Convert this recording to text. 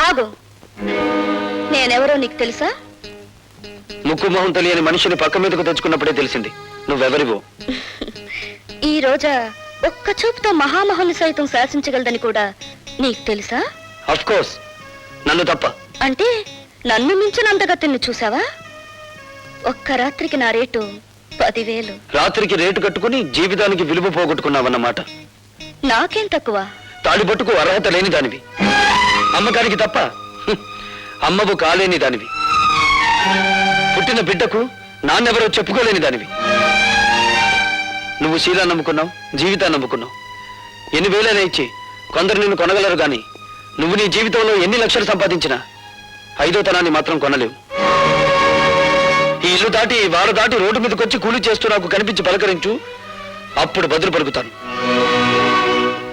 ఆగు, నేనెవరో నీకు తెలుసా? ముక్కు మొహం తెలియని మనిషిని పక్క మీదకు తెచ్చుకున్నప్పుడే తెలిసింది నువ్వెవరివో. ఈ రోజా ఒక్క చూపుతో మహామహుని సైతం శాసించగలదని కూడా నీకు తెలుసా? అఫ్ కోర్స్, నన్ను తప్ప. అంటే నన్ను మించిన అందగతిని చూసావా? ఒక్క రాత్రికి నా రేటు 10,000. రాత్రికి రేటు కట్టుకుని జీవితానికి విలువ పోగొట్టుకున్నావన్నమాట. నాకేం తక్కువ? తాడిపట్టుకు అర్హత లేని దానివి, అమ్మకానికి తప్ప అమ్మవు కాలేని దానివి, పుట్టిన బిడ్డకు నాన్నెవరో చెప్పుకోలేని దానివి. నువ్వు శీలాన్ని నమ్ముకున్నావు, జీవితాన్ని నమ్ముకున్నావు. ఎన్ని వేలైనా ఇచ్చి కొందరు నిన్ను కొనగలరు గాని నువ్వు నీ జీవితంలో ఎన్ని లక్షలు సంపాదించినా 5వ తనాన్ని మాత్రం కొనలేవు. ఈ ఇల్లు దాటి వారు దాటి రోడ్డు మీదకి వచ్చి కూలి చేస్తూ నాకు కనిపించి పలకరించు, అప్పుడు బదులు పలుకుతాను.